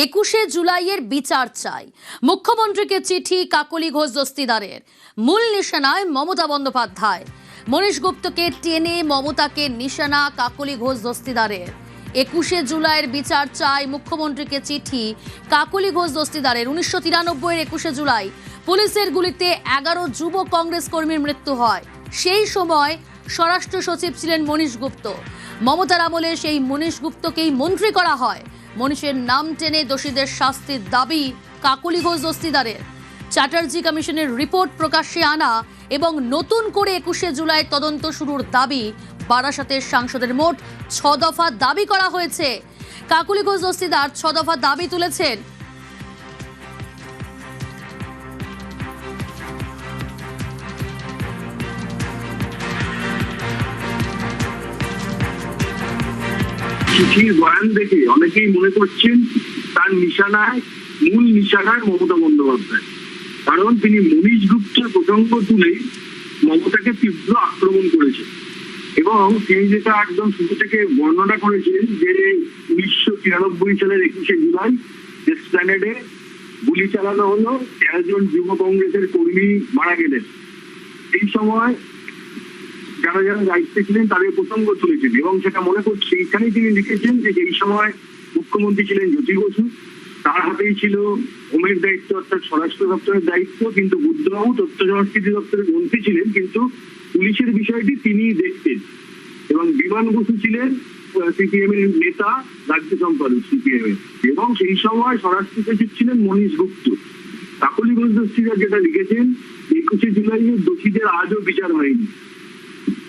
21শে জুলাইয়ের বিচার চাই, মুখ্যমন্ত্রীকে চিঠি কাকলি ঘোষ দস্তিদারের। মূল নিশানায় মমতা বন্দ্যোপাধ্যায়। মনীশ গুপ্তকে টেনে মমতাকে নিশানা কাকলি ঘোষ দস্তিদারের। 21শে জুলাইয়ের বিচার চাই, মুখ্যমন্ত্রীকে চিঠি কাকলি ঘোষ দস্তিদারের। 1993-এর 21শে জুলাই পুলিশের গুলিতে 11 যুব কংগ্রেস কর্মীর মৃত্যু হয়। সেই সময় স্বরাষ্ট্র সচিব ছিলেন মনীশ গুপ্ত। মমতার আমলে সেই মনীশ গুপ্তকেই মন্ত্রী করা হয়। মনীশের নাম টেনে দোষীদের শাস্তির দাবি কাকলি ঘোষ দস্তিদারের। চ্যাটার্জি কমিশনের রিপোর্ট প্রকাশ্যে আনা এবং নতুন করে 21শে জুলাই তদন্ত শুরুর দাবি বারাসাতের সাংসদের। মোট 6 দফা দাবি করা হয়েছে। কাকলি ঘোষ দস্তিদার 6 দফা দাবি তুলেছেন। চিঠির বয়ান দেখে অনেকেই মনে করছেন তার মূল নিশানায় মমতা বন্দ্যোপাধ্যায়, কারণ তিনি মনীশ গুপ্তের প্রসঙ্গ তুলে মমতাকে তীব্র আক্রমণ করেছেন এবং তিনি যেটা একদম শুরু থেকে বর্ণনা করেছেন যে 1993 সালের 21শে জুলাই এসপ্ল্যানেডে গুলি চালানো হলো, 13 জন যুব কংগ্রেসের কর্মী মারা গেলেন। এই সময় যারা যারা দায়িত্বে ছিলেন তাদের প্রসঙ্গ তুলেছেন এবং সেটা মনে করছে এখানেই তিনি লিখেছেন যে এই সময় মুখ্যমন্ত্রী ছিলেন জ্যোতি বসু, তার হাতেই ছিল হোমের দায়িত্ব অর্থাৎ স্বরাষ্ট্র দপ্তরের দায়িত্ব, কিন্তু বুদ্ধবাবু তথ্য সংস্কৃতি দপ্তরের মন্ত্রী ছিলেন, কিন্তু পুলিশের বিষয়টি তিনি দেখতেন। এবং বিমান বসু ছিলেন সিপিএম এর নেতা, রাজ্য সম্পাদক সিপিএম এর, এবং সেই সময় স্বরাষ্ট্র সচিব ছিলেন মনীশ গুপ্ত। কাকলি ঘোষ দস্তিদার যেটা লিখেছেন, 21শে জুলাইয়ের দোষীদের আজও বিচার হয়নি।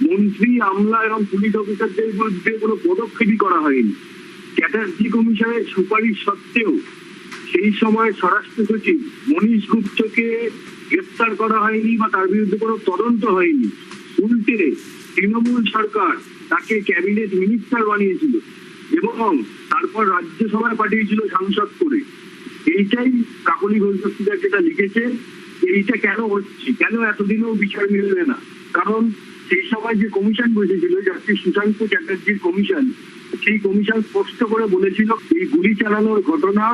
মন্ত্রী, আমলা এবং পুলিশ অফিসারদের বিরুদ্ধে কোনো পদক্ষেপই করা হয়নি। চ্যাটার্জি কমিশনের সুপারিশ সত্ত্বেও সেই সময় স্বরাষ্ট্র সচিব মনীশ গুপ্তকে গ্রেফতার করা হয়নি বা তার বিরুদ্ধে কোনো তদন্ত হয়নি। উল্টে তৃণমূল সরকার তাকে ক্যাবিনেট মিনিস্টার বানিয়েছিল এবং তারপর রাজ্যসভায় পাঠিয়েছিল সাংসদ করে। এইটাই কাকলি ঘোষ দস্তিদার যেটা লিখেছে, এইটা কেন হচ্ছে, কেন এতদিনও বিচার মিলবে না? কারণ সেই সময় যে কমিশন বসেছিল, জাস্টিস সুশান্ত চ্যাটার্জির কমিশন, সেই কমিশন স্পষ্ট করে বলেছিল এই গুলি চালানোর ঘটনা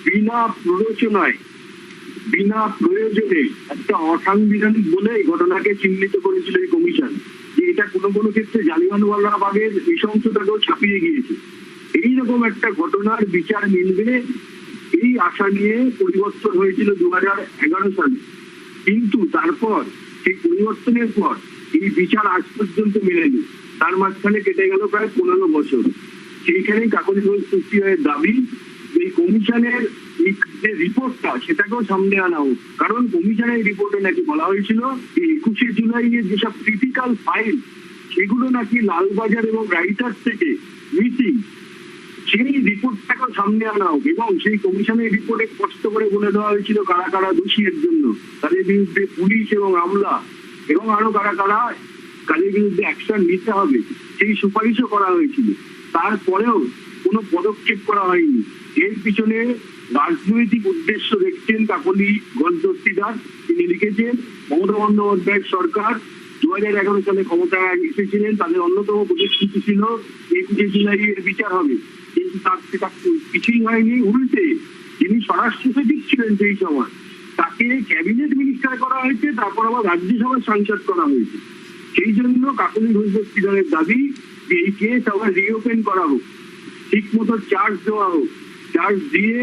বিনা প্ররোচনায়, বিনা প্রয়োজনে একটা অসাংবিধানিক বলে এই ঘটনাকে চিহ্নিত করেছিল এই কমিশন, যে এটা কোনো কোনো ক্ষেত্রে জালিয়ানওয়ালাবাগের নৃশংসতাকেও ছাপিয়ে গিয়েছে। এইরকম একটা ঘটনার বিচার মিলবে এই আশা নিয়ে পরিবর্তন হয়েছিল 2011 সালে, কিন্তু তারপর সেই পরিবর্তনের পর এই বিচার আজ পর্যন্ত মেলেনি। তার মাঝখানে কেটে গেল প্রায় 15 বছর। সেইখানেই কাকলি ঘোষ দস্তিদারের দাবি এই কমিশনের যে রিপোর্টটা সেটাকেও সামনে আনা হোক, কারণ কমিশনের রিপোর্টে নাকি বলা হয়েছিল যে 21শে জুলাইয়ের যেসব ক্রিটিক্যাল ফাইল সেগুলো নাকি লালবাজার এবং রাইটার্স থেকে মিসিং। সেই রিপোর্টটাকেও সামনে আনা হোক এবং সেই কমিশনের রিপোর্টে স্পষ্ট করে বলে দেওয়া হয়েছিল কারা কারা দোষী এর জন্য, তাদের বিরুদ্ধে পুলিশ এবং আমলা এবং আরো কারা কারা কাদের বিরুদ্ধে অ্যাকশন নিতে হবে, সেই সুপারিশও করা হয়েছিল। তারপরেও কোনো পদক্ষেপ করা হয়নি। এর পিছনে রাজনৈতিক উদ্দেশ্য দেখছেন কাকলি ঘোষ দস্তিদার। তিনি লিখেছেন মমতা বন্দ্যোপাধ্যায়ের সরকার 2011 সালে ক্ষমতায় এসেছিলেন, তাদের অন্যতম প্রতিশ্রুতি ছিল 21শে জুলাইয়ের বিচার হবে, কিন্তু তার সেটা কিছুই হয়নি। উল্টে যিনি স্বরাষ্ট্র সচিব ছিলেন সেই সময় তাকে ক্যাবিনেট মিনিস্টার করা হয়েছে, তারপর আবার রাজ্যসভার সাংসদ করা হয়েছে। সেই জন্য কাকলি ঘোষ দস্তিদারের দাবি যে এই কেস আবার রিওপেন করা হোক, ঠিক মতো চার্জ দেওয়া হোক, চার্জ দিয়ে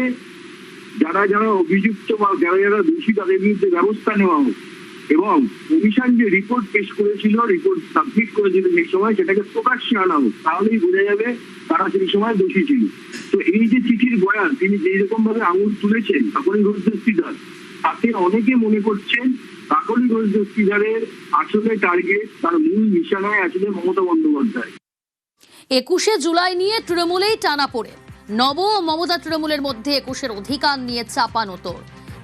যারা যারা অভিযুক্ত বা যারা যারা দোষী তাদের বিরুদ্ধে ব্যবস্থা নেওয়া হোক এবং কমিশন যে রিপোর্ট পেশ করেছিল, রিপোর্ট সাবমিট করেছিল সেই সময়, সেটাকে প্রকাশ্যে আনা হোক, তাহলেই বোঝা যাবে তারা সেই সময় দোষী ছিল। তো এই যে চিঠির বয়ান তিনি যেই রকম ভাবে আঙুল তুলেছেন কাকলি ঘোষ দস্তিদার, তাতে অনেকে মনে করছেন কাকলি ঘোষ দস্তিদারের আসলে টার্গেট, তার মূল নিশানায় আসলে মমতা বন্দ্যোপাধ্যায়। 21শে জুলাই নিয়ে তৃণমূলেই টানাপোড়ে। নব ও মমতা তৃণমূলের মধ্যে 21-এর অধিকার নিয়ে চাপানোতর।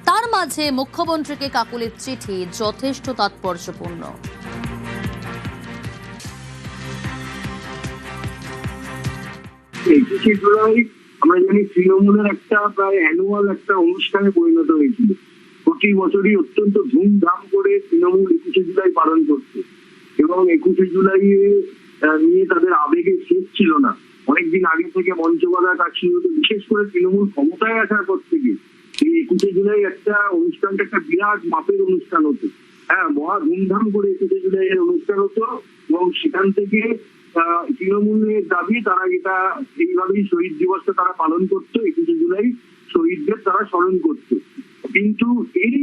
তার মাঝে মুখ্যমন্ত্রীকে কাকলির চিঠি যথেষ্ট তাৎপর্যপূর্ণ। 21শে জুলাই আমরা জানি তৃণমূলের একটা প্রায় অ্যানুয়াল একটা অনুষ্ঠানে পরিণত হয়েছিল। প্রতি বছরই অত্যন্ত ধুমধাম করে তৃণমূল 21শে জুলাই পালন করছে এবং 21শে জুলাই নিয়ে তাদের আবেগে শেষ ছিল না। অনেকদিন আগে থেকে মঞ্চ বাঁধার কাজ শুরু হতো, বিশেষ করে তৃণমূল ক্ষমতায় আসার পর থেকে এই 21শে জুলাই একটা অনুষ্ঠানটা একটা বিরাট মাপের অনুষ্ঠান হতো। হ্যাঁ, মহা ধুমধাম করে 21শে জুলাই এর অনুষ্ঠান হতো এবং সেখান থেকে তৃণমূলের দাবি তারা এটা এইভাবেই শহীদ দিবসটা তারা পালন করতো, 21শে জুলাই শহীদদের তারা স্মরণ করতো। কিন্তু সেই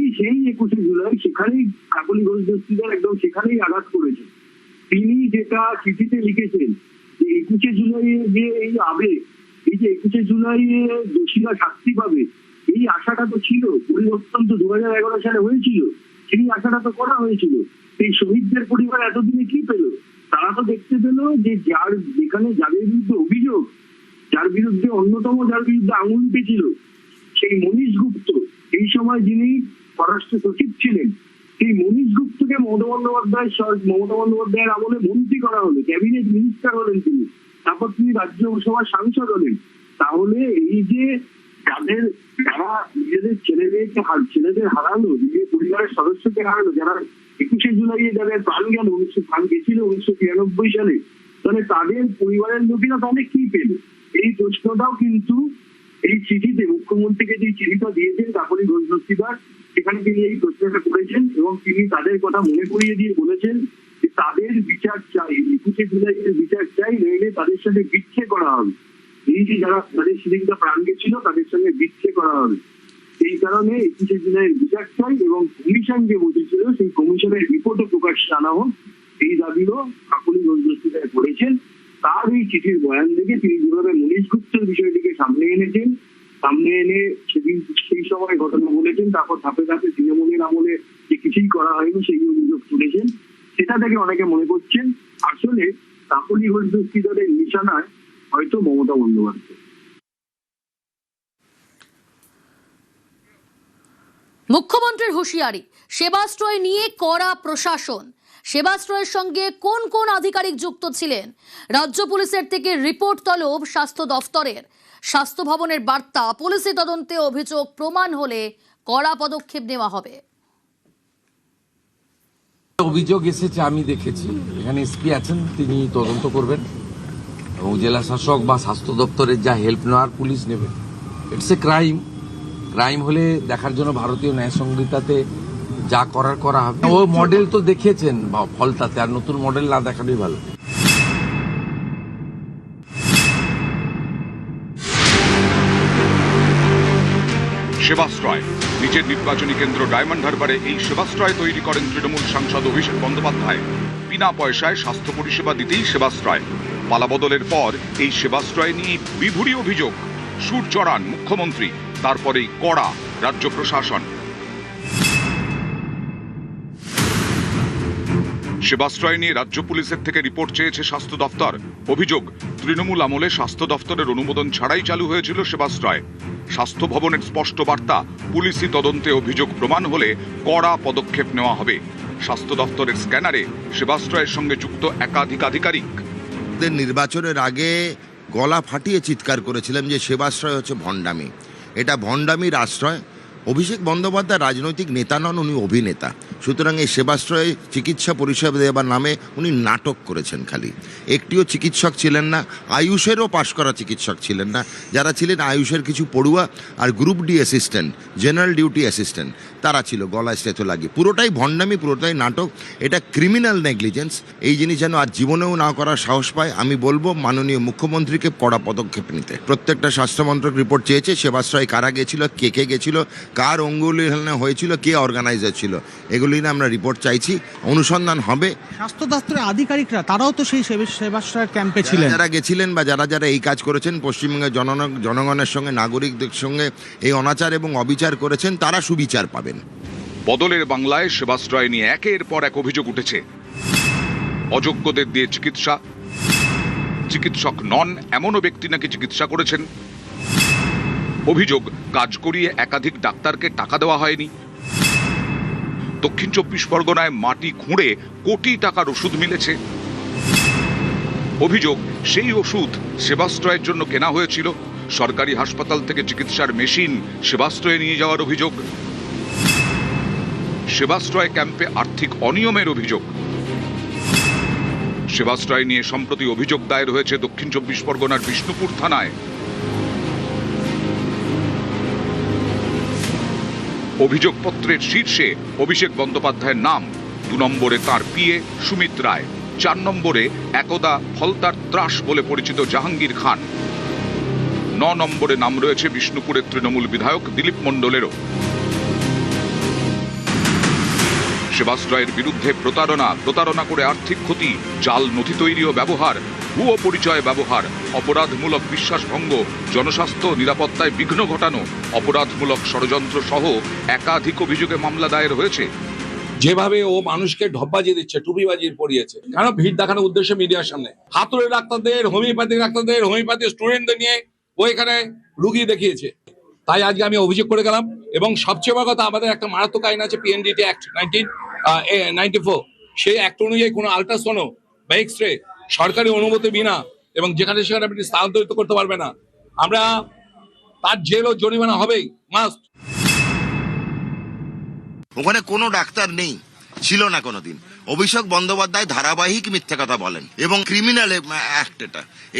21শে জুলাই সেখানেই কাকলি ঘোষ দস্তিদার একদম সেখানেই আঘাত করেছে। তিনি যেটা চিঠিতে লিখেছেন যে 21শে জুলাই যে এই আবেগ, এই যে 21শে জুলাই দোষীরা শাস্তি পাবে, এই আশাটা তো ছিল, পরিবর্তন তো 2011 সালে হয়েছিল, সেই আশাটা তো করা হয়েছিল। এই শহীদদের পরিবার এতদিনে কি পেল? তারা তো দেখতে পেল যে যেখানে যাদের বিরুদ্ধে অভিযোগ, যার বিরুদ্ধে অন্যতম যার বিরুদ্ধে আঙুল উঠেছিল সেই মনীশ গুপ্ত, এই সময় যিনি স্বরাষ্ট্র সচিব ছিলেন, সেই মনীশ গুপ্তকে মমতা বন্দ্যোপাধ্যায়ের আমলে মন্ত্রী করা হলো, ক্যাবিনেট মিনিস্টার হলেন তিনি, তারপর তিনি রাজ্যসভার সাংসদ হলেন। তাহলে এই যে যারা নিজেদের ছেলেদের হারালো, নিজের পরিবারের সদস্যকে হারালো, যারা 21শে জুলাই যাদের প্রাণ গেছিল 1993 সালে, তাহলে তাদের পরিবারের লোকেরা তাহলে কি পেল? এই প্রশ্নটাও কিন্তু এই চিঠিতে মুখ্যমন্ত্রীকে যে চিঠিটা দিয়েছেন কাকলি ঘোষ দস্তিদার, সেখানে তিনি এই প্রশ্নটা করেছেন এবং তিনি তাদের কথা মনে করিয়ে দিয়ে বলেছেন যে তাদের বিচার চাই, 21শে জুলাই এর বিচার চাই, নইলে তাদের সাথে বিচ্ছে করা হবে। এই যে যারা তাদের সেদিনটা প্রাণ গেছিল তাদের সঙ্গে বিচ্ছে করা হবে। এই কারণে 21শে জুলাইয়ের বিচার চাই এবং কমিশন যে বসেছিল সেই কমিশনের রিপোর্টে প্রকাশ্যে আনা হোক, এই দাবিও কাকলি ঘোষ দস্তিদার করেছেন। তার এই চিঠির বয়ান থেকে তিনি যেভাবে মনীশ গুপ্তের বিষয়টিকে সামনে এনে সেদিন সেই সময় ঘটনা বলেছেন, তারপর ধাপে ধাপে তৃণমূলের আমলে যে কিছুই করা হয়নি সেই অভিযোগ তুলেছেন, সেটা থেকে অনেকে মনে করছেন আসলে কাকলি ঘোষ দস্তিদারের নিশানায় হয়তো মমতা বন্দ্যোপাধ্যায়। মুখ্যমন্ত্রীর হুঁশিয়ারি, সেবাশ্রয় নিয়ে কড়া প্রশাসন। সেবাশ্রয়ের সঙ্গে কোন কোন আধিকারিক যুক্ত ছিলেন? রাজ্য পুলিশের থেকে রিপোর্ট তলব স্বাস্থ্য দফতরের। স্বাস্থ্য ভবনের বার্তা, পুলিশি তদন্তে অভিযোগ প্রমাণ হলে কড়া পদক্ষেপ নেওয়া হবে। অভিযোগ এসেছে, আমি দেখেছি, এখানে এসপি আছেন, তিনি তদন্ত করবেন এবং জেলা শাসক বা স্বাস্থ্য দপ্তরের যা হেল্প নেওয়ার পুলিশ নেবে। ইটস এ ক্রাইম হলে দেখার জন্য ভারতীয় ন্যায় সংহিতাতে যা করা হবে। ও মডেল তো দেখিয়েছেন ফলতাতে, আর নতুন মডেল না দেখানোই ভালো। সেবাশ্রয় নিজের নির্বাচনী কেন্দ্র ডায়মন্ড হারবারে এই সেবাশ্রয় তৈরি করেন তৃণমূল সাংসদ অভিষেক বন্দ্যোপাধ্যায়। বিনা পয়সায় স্বাস্থ্য পরিষেবা দিতেই সেবাশ্রয়। পালাবদলের পর এই সেবাশ্রয় নিয়ে বিভূরি অভিযোগ। সুর চড়ান মুখ্যমন্ত্রী, তারপরেই কড়া রাজ্য প্রশাসন। সেবাশ্রয় নিয়ে রাজ্য পুলিশের থেকে রিপোর্ট চেয়েছে স্বাস্থ্য দফতর। অভিযোগ, তৃণমূল আমলে স্বাস্থ্য দফতরের অনুমোদন ছাড়াই চালু হয়েছিল সেবাশ্রয়। স্বাস্থ্য ভবনের স্পষ্ট বার্তা, পুলিশি তদন্তে অভিযোগ প্রমাণ হলে কড়া পদক্ষেপ নেওয়া হবে। স্বাস্থ্য দফতরের স্ক্যানারে সেবাশ্রয়ের সঙ্গে যুক্ত একাধিক আধিকারিক। নির্বাচনের আগে গলা ফাটিয়ে চিৎকার করেছিলাম যে সেবাশ্রয় হচ্ছে ভণ্ডামি, এটা ভণ্ডামির আশ্রয়। অভিষেক বন্দ্যোপাধ্যায় রাজনৈতিক নেতা নন, উনি অভিনেতা। সুতরাং এই সেবাশ্রয়ে চিকিৎসা পরিষেবা দেওয়ার নামে উনি নাটক করেছেন। খালি একটিও চিকিৎসক ছিলেন না, আয়ুষেরও পাশ করা চিকিৎসক ছিলেন না। যারা ছিলেন আয়ুষের কিছু পড়ুয়া আর group D assistant, general duty assistant, তারা ছিল গলায় স্টেথো লাগিয়ে। পুরোটাই ভণ্ডামি, পুরোটাই নাটক, এটা ক্রিমিনাল নেগলিজেন্স। এই জিনিস যেন আর জীবনেও না করার সাহস পায়। আমি বলবো মাননীয় মুখ্যমন্ত্রীকে কড়া পদক্ষেপ নিতে। প্রত্যেকটা স্বাস্থ্যমন্ত্রক রিপোর্ট চেয়েছে, সেবাশ্রয় কারা গেছিল, কে গেছিল, কার অঙ্গুলি হয়েছিল, কে অর্গানাইজার ছিল, এগুলি নিয়ে আমরা রিপোর্ট চাইছি, অনুসন্ধান হবে। স্বাস্থ্য দপ্তরের আধিকারিকরা তারাও তো সেই সেবাশ্রয়ের ক্যাম্পে ছিলেন, যারা গেছিলেন বা যারা এই কাজ করেছেন, পশ্চিমবঙ্গের জনগণের সঙ্গে, নাগরিকদের সঙ্গে এই অনাচার এবং অবিচার করেছেন, তারা সুবিচার পাবেন। বদলের বাংলায় সেবাশ্রয় নিয়ে একের পর এক অভিযোগ উঠেছে। অযোগ্যদের দিয়ে চিকিৎসা, চিকিৎসক নন এমনও ব্যক্তি নাকি চিকিৎসা করেছেন। অভিযোগ, কাজ করিয়ে একাধিক ডাক্তারকে টাকা দেওয়া হয়নি। দক্ষিণ 24 পরগনায় মাটি খুঁড়ে কোটি টাকার ওষুধ মিলেছে। অভিযোগ, সেই ওষুধ সেবাশ্রয়ের জন্য কেনা হয়েছিল। সরকারি হাসপাতাল থেকে চিকিৎসার মেশিন সেবাশ্রয়ে নিয়ে যাওয়ার অভিযোগ। সেবাশ্রয় ক্যাম্পে আর্থিক অনিয়মের অভিযোগ। সেবাশ্রয় নিয়ে সম্প্রতি অভিযোগ দায়ের হয়েছে দক্ষিণ 24 পরগনার বিষ্ণুপুর থানায়। অভিযোগপত্রের শীর্ষে অভিষেক বন্দ্যোপাধ্যায়ের নাম, 2 নম্বরে তাঁর পিএ সুমিত রায়, 4 নম্বরে একদা ফলতার ত্রাস বলে পরিচিত জাহাঙ্গীর খান, 9 নম্বরে নাম রয়েছে বিষ্ণুপুরের তৃণমূল বিধায়ক দিলীপ মণ্ডলেরও। সেবাশ্রয়ের বিরুদ্ধে প্রতারণা করে আর্থিক ক্ষতি, জাল নথি তৈরি ও ব্যবহার, ভুয়ো পরিচয় ব্যবহার, অপরাধমূলক বিশ্বাসভঙ্গ, জনস্বাস্থ্য নিরাপত্তায় বিঘ্ন ঘটানো, অপরাধমূলক ষড়যন্ত্র সহ একাধিক অভিযোগে মামলা দায়ের হয়েছে। যেভাবে ও মানুষকে ঢপবাজি দিচ্ছে, টুপিবাজি পরিয়েছে, কেন ভিড় দেখানোর উদ্দেশ্যে মিডিয়ার সামনে, হাতুড়ে ডাক্তারদের, হোমিওপ্যাথি স্টুডেন্টদের নিয়ে ও এখানে রুগী দেখিয়েছে। তাই আজকে আমি অভিযোগ করে গেলাম। এবং সবচেয়ে বড় কথা, আমাদের একটা মারাত্মক আইন আছে, PNDT অ্যাক্ট 1994। সেই অ্যাক্ট অনুযায়ী কোনো আল্ট্রাসোনো বা এক্সরে সরকারি অনুমতি বিনা এবং যেখানে সেখানে আপনি স্থানান্তরিত করতে পারবে না। আমরা তার জেল ও জরিমানা হবেই, মাস্ট। ওখানে কোনো ডাক্তার নেই, ছিল না কোনোদিন। অভিষেক বন্দ্যোপাধ্যায় ধারাবাহিক মিথ্যে কথা বলেন এবং ক্রিমিনাল অ্যাক্ট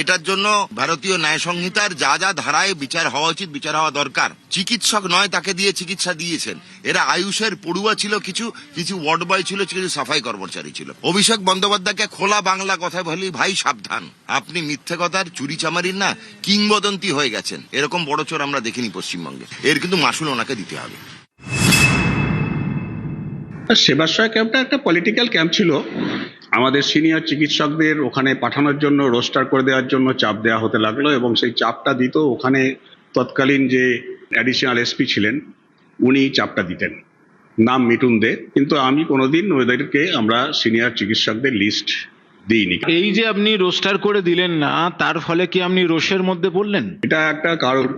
এটার জন্য ভারতীয় ন্যায় সংহিতার যা যা ধারায় বিচার হওয়া উচিত, বিচার হওয়া দরকার। চিকিৎসক নয় তাকে দিয়ে চিকিৎসা দিয়েছেন। এরা আয়ুষের পড়ুয়া ছিল, কিছু ওয়ার্ড বয় ছিল, কিছু সাফাই কর্মচারী ছিল। অভিষেক বন্দ্যোপাধ্যায়কে খোলা বাংলা কথা বলি, ভাই সাবধান, আপনি মিথ্যে কথার চুরি চামারির না কিংবদন্তি হয়ে গেছেন। এরকম বড় চোর আমরা দেখিনি পশ্চিমবঙ্গে। এর কিন্তু মাসুল ওনাকে দিতে হবে। সেবাশ্রয় ক্যাম্পটা একটা পলিটিক্যাল ক্যাম্প ছিল। আমাদের সিনিয়র চিকিৎসকদের ওখানে পাঠানোর জন্য, রোস্টার করে দেওয়ার জন্য চাপ দেওয়া হতে লাগলো এবং সেই চাপটা দিত ওখানে তৎকালীন যে অ্যাডিশনাল এসপি ছিলেন উনি চাপটা দিতেন, নাম মিটুন দে। কিন্তু আমি কোনোদিন ওদেরকে আমরা সিনিয়র চিকিৎসকদের লিস্ট দিইনি। এই যে আপনি রোস্টার করে দিলেন না, তার ফলে কি আপনি রোষের মধ্যে পড়লেন? এটা একটা কারণ,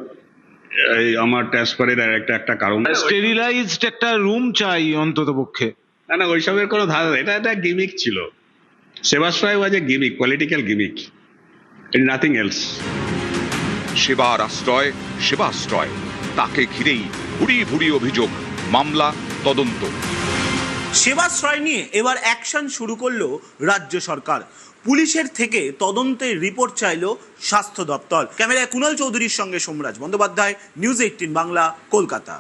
আমার ট্রান্সফারের একটা কারণ। স্টেরিলাইজড একটা রুম চাই অন্তত পক্ষে। না, ওইসবের কোনো ধারণা, এটা একটা গিমিক ছিল। Sebashray was a gimmick, political gimmick, nothing else. সেবার সেবাশ্রয়, তাকে ঘিরেই ভুরি অভিযোগ, মামলা, তদন্ত। সেবাশ্রয় নিয়ে এবার অ্যাকশন শুরু করলো রাজ্য সরকার। পুলিশের থেকে তদন্তের রিপোর্ট চাইল স্বাস্থ্য দপ্তর। ক্যামেরায় কুণাল চৌধুরীর সঙ্গে সোমরাজ বন্দ্যোপাধ্যায়, নিউজ 18 বাংলা, কলকাতা।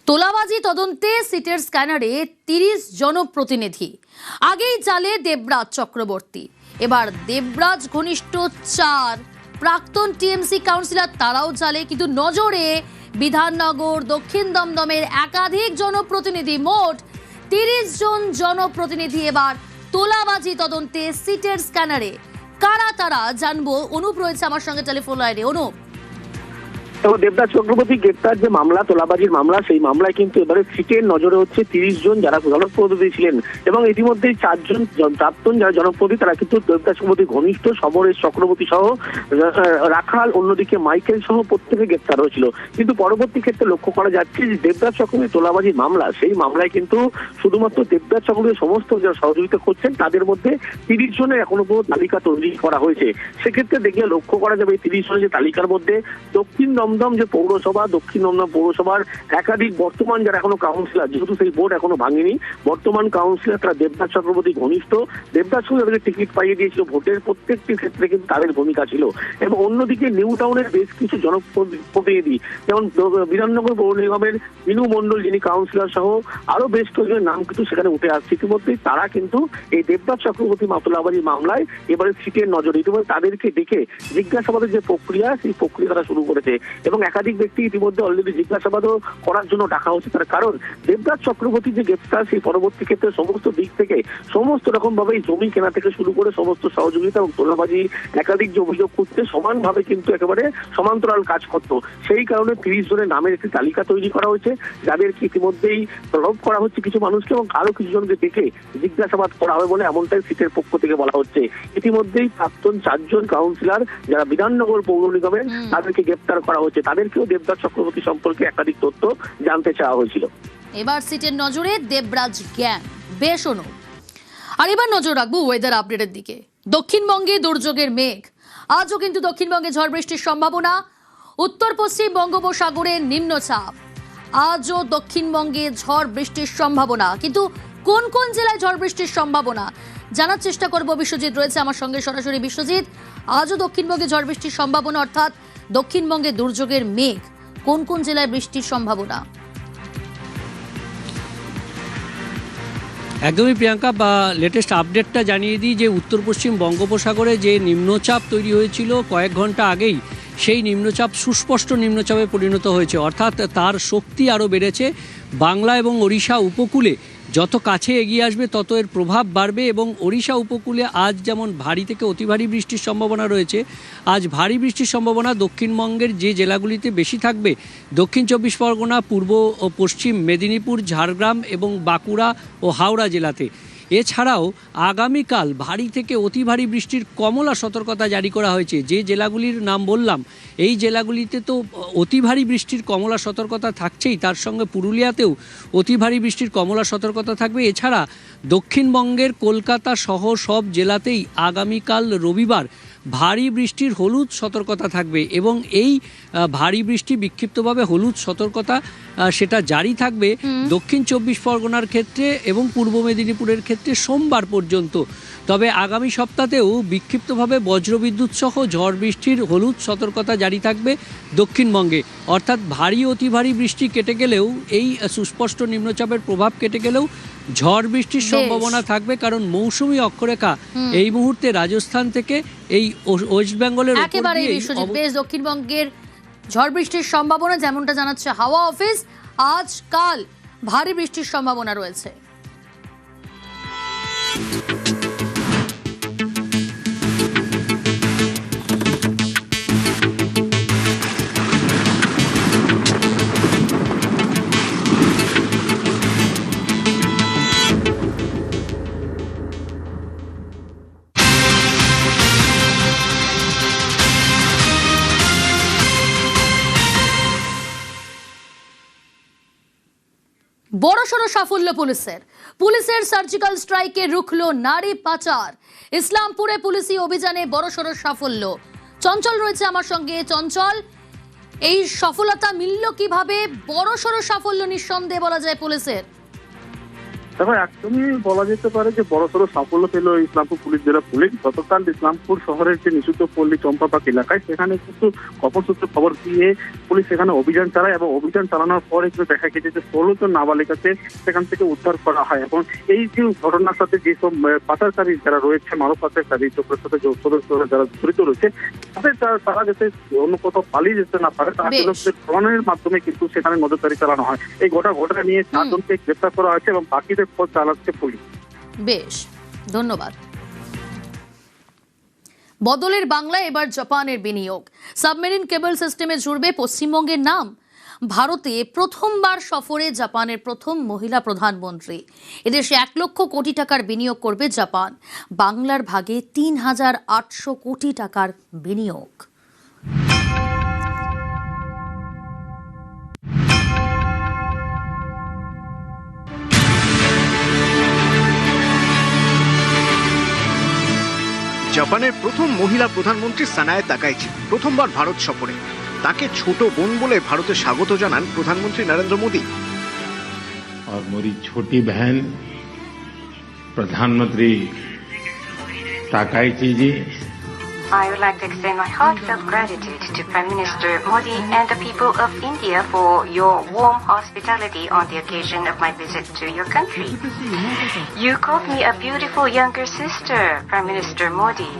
তোলাবাজি তদন্তে সিটের স্ক্যানারে 30 জনপ্রতিনিধি। আগেই জালে দেবরাজ চক্রবর্তী, এবার দেবরাজ ঘনিষ্ঠ 4 প্রাক্তন টিএমসি কাউন্সিলর, তারাও জালে। কিন্তু নজরে বিধাননগর, দক্ষিণ দমদমের একাধিক জনপ্রতিনিধি, মোট 30 জন জনপ্রতিনিধি এবার তোলাবাজি তদন্তে সিটের স্ক্যানারে। কারা তারা জানবো। অনুপ রয়েছে আমার সঙ্গে টেলিফোন লাইনে। অনুপ, দেবদাস চক্রবর্তী গ্রেপ্তার যে মামলা, তোলাবাজির মামলা, সেই মামলায় কিন্তু এবারে সিটের নজরে হচ্ছে 30 জন যারা জনপ্রতিনিধি ছিলেন এবং ইতিমধ্যেই 4 জন প্রাক্তন যারা জনপ্রতিনিধি, তারা কিন্তু দেবদাস চক্রবর্তী ঘনিষ্ঠ। সমরেশ চক্রবর্তী সহ রাখাল, অন্যদিকে মাইকেল সহ প্রত্যেকে গ্রেপ্তার হয়েছিল। কিন্তু পরবর্তী ক্ষেত্রে লক্ষ্য করা যাচ্ছে যে দেবদাস চক্রবর্তী তোলাবাজির মামলা, সেই মামলায় কিন্তু শুধুমাত্র দেবদাস চক্রবর্তী সমস্ত যারা সহযোগিতা করছেন তাদের মধ্যে 30 জনের এখনো কোনো তালিকা তৈরি করা হয়েছে। সেক্ষেত্রে দেখলে লক্ষ্য করা যাবে এই 30 জনের যে তালিকার মধ্যে দক্ষিণ দমদম যে পৌরসভা, দক্ষিণ দমদম পৌরসভার একাধিক বর্তমান যারা এখনো কাউন্সিলর, যেহেতু সেই বোর্ড এখনো ভাঙেনি, বর্তমান কাউন্সিলর তারা দেবদাস চক্রবর্তী ঘনিষ্ঠ। দেবদাস চক্রবর্তীকে টিকিট পাইয়ে দিয়েছিল ভোটের প্রত্যেকটি ক্ষেত্রে, কিন্তু তাদের ভূমিকা ছিল। এবং অন্যদিকে নিউ টাউনের বেশ কিছু জনপ্রতিনিধি, যেমন বিধাননগর পৌর নিগমের মিনু মণ্ডল যিনি কাউন্সিলর সহ আরো বেশ কয়েকজনের নাম কিন্তু সেখানে উঠে আসছে। ইতিমধ্যেই তারা কিন্তু এই দেবদাস চক্রবর্তী তোলাবাজির মামলায় এবারে সিটের নজরে। ইতিমধ্যে তাদেরকে ডেকে জিজ্ঞাসাবাদের যে প্রক্রিয়া, সেই প্রক্রিয়া তারা শুরু করেছে এবং একাধিক ব্যক্তি ইতিমধ্যে অলরেডি জিজ্ঞাসাবাদও করার জন্য ডাকা হচ্ছে। তার কারণ দেবদাস চক্রবর্তী যে গ্রেপ্তার, সেই পরবর্তী ক্ষেত্রে সমস্ত দিক থেকে, সমস্ত রকম ভাবে জমি কেনা থেকে শুরু করে সমস্ত সহযোগিতা এবং তোলাবাজি একাধিক যে অভিযোগ করতে সমানভাবে কিন্তু একেবারে সমান্তরাল কাজ করতো। সেই কারণে 30 জনের নামের একটি তালিকা তৈরি করা হয়েছে, যাদেরকে ইতিমধ্যেই তলব করা হচ্ছে কিছু মানুষকে এবং আরো কিছু জনকে ডেকে জিজ্ঞাসাবাদ করা হবে বলে এমনটাই সিটের পক্ষ থেকে বলা হচ্ছে। ইতিমধ্যেই প্রাক্তন 4 জন কাউন্সিলর যারা বিধাননগর পৌর নিগমের, তাদেরকে গ্রেপ্তার করা হচ্ছে। তাদেরকেও দেবদাস চক্রবর্তী সম্পর্কে একাধিক তথ্য জানতে চাওয়া হয়েছিল। এবার সিটের নজরে দেবরাজ গ্যাং। বেশ অনুপ, আর এবার নজর রাখবো ওয়েদার আপডেটের দিকে। দক্ষিণবঙ্গে দুর্যোগের মেঘ, আজও কিন্তু দক্ষিণবঙ্গে ঝড় বৃষ্টির সম্ভাবনা। উত্তর পশ্চিম বঙ্গোপসাগরে নিম্নচাপ, আজও দক্ষিণবঙ্গে ঝড় বৃষ্টির সম্ভাবনা। কিন্তু কোন কোন জেলায় ঝড় বৃষ্টির সম্ভাবনা জানার চেষ্টা করব। বিশ্বজিৎ রয়েছে আমার সঙ্গে সরাসরি। বিশ্বজিৎ, আজও দক্ষিণবঙ্গে ঝড় বৃষ্টির সম্ভাবনা, অর্থাৎ দক্ষিণবঙ্গে দুর্যোগের মেঘ, কোন কোন জেলায় বৃষ্টির সম্ভাবনা? একদমই প্রিয়াঙ্কা, বা লেটেস্ট আপডেটটা জানিয়ে দিই যে উত্তর পশ্চিম বঙ্গোপসাগরে যে নিম্নচাপ তৈরি হয়েছিল কয়েক ঘন্টা আগেই, সেই নিম্নচাপ সুস্পষ্ট নিম্নচাপে পরিণত হয়েছে, অর্থাৎ তার শক্তি আরও বেড়েছে। বাংলা এবং ওড়িশা উপকূলে যত কাছে এগিয়ে আসবে তত এর প্রভাব বাড়বে এবং ওড়িশা উপকূলে আজ যেমন ভারী থেকে অতি ভারী বৃষ্টির সম্ভাবনা রয়েছে, আজ ভারী বৃষ্টির সম্ভাবনা দক্ষিণবঙ্গের যে জেলাগুলিতে বেশি থাকবে দক্ষিণ চব্বিশ পরগনা, পূর্ব ও পশ্চিম মেদিনীপুর, ঝাড়গ্রাম এবং বাঁকুড়া ও হাওড়া জেলাতে। এছাড়াও আগামীকাল ভারী থেকে অতি ভারী বৃষ্টির কমলা সতর্কতা জারি করা হয়েছে। যে জেলাগুলির নাম বললাম, এই জেলাগুলিতে তো অতি ভারী বৃষ্টির কমলা সতর্কতা থাকছেই, তার সঙ্গে পুরুলিয়াতেও অতি ভারী বৃষ্টির কমলা সতর্কতা থাকবে। এছাড়া দক্ষিণবঙ্গের কলকাতা সহ সব জেলাতেই আগামীকাল রবিবার ভারী বৃষ্টির হলুদ সতর্কতা থাকবে এবং এই ভারী বৃষ্টি বিক্ষিপ্তভাবে হলুদ সতর্কতা সেটা জারি থাকবে দক্ষিণ চব্বিশ পরগনার ক্ষেত্রে এবং পূর্ব মেদিনীপুরের ক্ষেত্রে সোমবার পর্যন্ত। তবে আগামী সপ্তাহেও বিক্ষিপ্তভাবে বজ্রবিদ্যুৎ সহ ঝড় বৃষ্টির হলুদ সতর্কতা জারি থাকবে দক্ষিণবঙ্গে। অর্থাৎ ভারী অতি ভারী বৃষ্টি কেটে গেলেও, এই সুস্পষ্ট নিম্নচাপের প্রভাব কেটে গেলেও ঝড় বৃষ্টির সম্ভাবনা থাকবে, কারণ মৌসুমী অক্ষরেখা এই মুহূর্তে রাজস্থান থেকে এই ওয়েস্ট বেঙ্গলের একেবারে বিশ্বজিৎ, বেশ দক্ষিণবঙ্গের ঝড় বৃষ্টির সম্ভাবনা যেমনটা জানাচ্ছে হাওয়া অফিস, আজ কাল ভারী বৃষ্টির সম্ভাবনা রয়েছে। বড়সড় সাফল্য পুলিশের সার্জিক্যাল স্ট্রাইকে রুখলো নারী পাচার। ইসলামপুরে পুলিশি অভিযানে বড়সড় সাফল্য। চঞ্চল রয়েছে আমার সঙ্গে। চঞ্চল, এই সফলতা মিলল কিভাবে? বড়সড় সাফল্য নিঃসন্দেহে বলা যায় পুলিশের। দেখো, একদমই বলা যেতে পারে যে বড়সড় সাফল্য পেল ইসলামপুর পুলিশ জেলা পুলিশ। গতকাল ইসলামপুর শহরের যে নিষিদ্ধ পল্লী চম্পাপাক এলাকায়, সেখানে কিন্তু গোপন সূত্রে খবর দিয়ে পুলিশ সেখানে অভিযান চালায় এবং অভিযান চালানোর পরে কিন্তু দেখা গেছে যে 16 জন নাবালিকাকে সেখান থেকে উদ্ধার করা হয়। এবং এই যে ঘটনার সাথে যেসব পাচারকারী যারা রয়েছে, মানব পাচারকারী চক্রের সাথে সদস্যরা যারা জড়িত রয়েছে, তারা যাতে অন্য কোথাও পালিয়ে যেতে না পারে তার প্রমাণের মাধ্যমে কিন্তু সেখানে নজরদারি চালানো হয়। এই ঘটনা নিয়ে 4 জনকে গ্রেপ্তার করা হয়েছে এবং বাকিদের খোঁজ চালাচ্ছে পুলিশ। বেশ, ধন্যবাদ। বদলের বাংলায় এবার জাপানের বিনিয়োগ। সাবমেরিন কেবল সিস্টেমে জুড়বে পশ্চিমবঙ্গের নাম। ভারতে প্রথমবার সফরে জাপানের প্রথম মহিলা প্রধানমন্ত্রী। এদেশে 1 লক্ষ কোটি টাকার বিনিয়োগ করবে জাপান। বাংলার ভাগে 3,800 কোটি টাকার বিনিয়োগ। জাপানের প্রথম মহিলা প্রধানমন্ত্রী সানায়ে তাকাইচি প্রথমবার ভারত সফরে। তাকে ছোট বোন বলে ভারতে স্বাগত জানান প্রধানমন্ত্রী নরেন্দ্র মোদী। और मेरी छोटी बहन प्रधानमंत्री Takaichi ji, I would like to extend my heartfelt gratitude to Prime Minister Modi and the people of India for your warm hospitality on the occasion of my visit to your country. You called me a beautiful younger sister, Prime Minister Modi.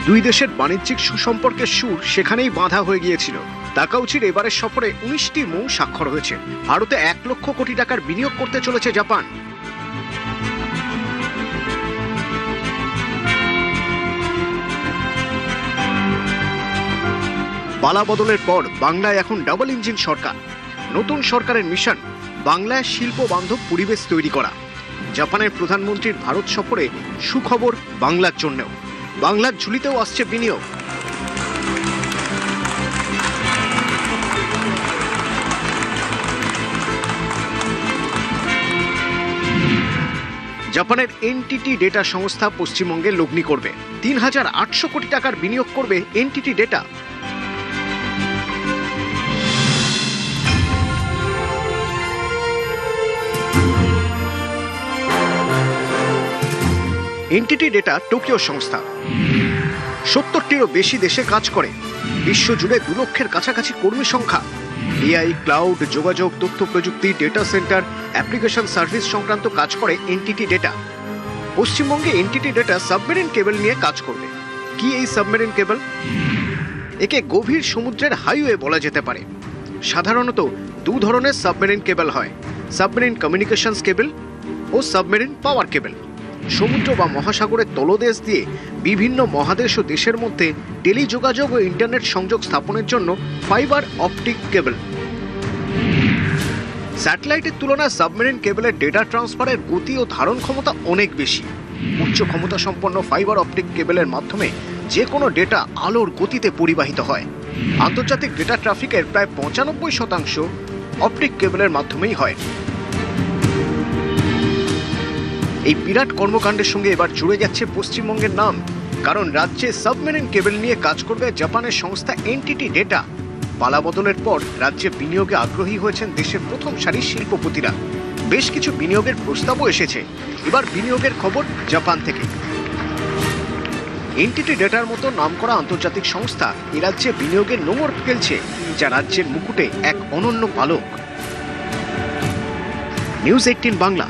দুই দেশের বাণিজ্যিক সুসম্পর্কের সুর সেখানেই বাঁধা হয়ে গিয়েছিল। তাকাউচির এবারের সফরে 19টি মৌ স্বাক্ষর হয়েছে। ভারতে 1 লক্ষ কোটি টাকার বিনিয়োগ করতে চলেছে জাপান। পালা বদলের পর বাংলায় এখন ডাবল ইঞ্জিন সরকার। নতুন সরকারের মিশন বাংলায় শিল্প বান্ধব পরিবেশ তৈরি করা। জাপানের প্রধানমন্ত্রীর ভারত সফরে সুখবর বাংলার জন্যও। বাংলার ঝুলিতেও আসছে বিনিয়োগ। জাপানের এনটিটি ডেটা সংস্থা পশ্চিমবঙ্গে লগ্নি করবে। 3,800 কোটি টাকার বিনিয়োগ করবে NTT Data. NTT Data Tokyo সংস্থা, 70টিরও বেশি দেশে কাজ করে, বিশ্বজুড়ে 2 লক্ষের কাছাকাছি কর্মী সংখ্যা। এআই, ক্লাউড, যোগাযোগ, তথ্য প্রযুক্তি, ডেটা সেন্টার, অ্যাপ্লিকেশন সার্ভিস সংক্রান্ত কাজ করে এনটিটি ডেটা। পশ্চিমবঙ্গে এনটিটি ডেটা সাবমেরিন কেবল নিয়ে কাজ করবে। কি এই সাবমেরিন কেবল? একে গভীর সমুদ্রের হাইওয়ে বলা যেতে পারে। সাধারণত 2 ধরনের সাবমেরিন কেবল হয়, সাবমেরিন কমিউনিকেশনস কেবল ও সাবমেরিন পাওয়ার কেবল। সমুদ্র বা মহাসাগরের তলদেশ দিয়ে বিভিন্ন মহাদেশ ও দেশের মধ্যে টেলিযোগাযোগ ও ইন্টারনেট সংযোগ স্থাপনের জন্য ফাইবার অপটিক কেবল। স্যাটেলাইটের তুলনায় সাবমেরিন কেবলের ডেটা ট্রান্সফারের গতি ও ধারণ ক্ষমতা অনেক বেশি। উচ্চ ক্ষমতা সম্পন্ন ফাইবার অপটিক কেবলের মাধ্যমে যে কোনো ডেটা আলোর গতিতে পরিবাহিত হয়। আন্তর্জাতিক ডেটা ট্রাফিকের প্রায় 95% অপটিক কেবলের মাধ্যমেই হয়। এই বিরাট কর্মকাণ্ডের সঙ্গে এবার জুড়ে যাচ্ছে পশ্চিমবঙ্গের নাম, কারণ রাজ্যে সাবমেরিন কেবল নিয়ে কাজ করবে জাপানের সংস্থা এনটিটি ডেটা। পালাবদলের পর রাজ্যে বিনিয়োগে আগ্রহী হয়েছেন দেশের প্রথম সারির শিল্পপতিরা। বেশ কিছু বিনিয়োগের প্রস্তাবও এসেছে। এবার বিনিয়োগের খবর জাপান থেকে। এনটিটি ডেটার মতো নামকরা আন্তর্জাতিক সংস্থা এ রাজ্যে বিনিয়োগের নোঙর ফেলছে, যা রাজ্যের মুকুটে এক অনন্য পালক। নিউজ 18 বাংলা।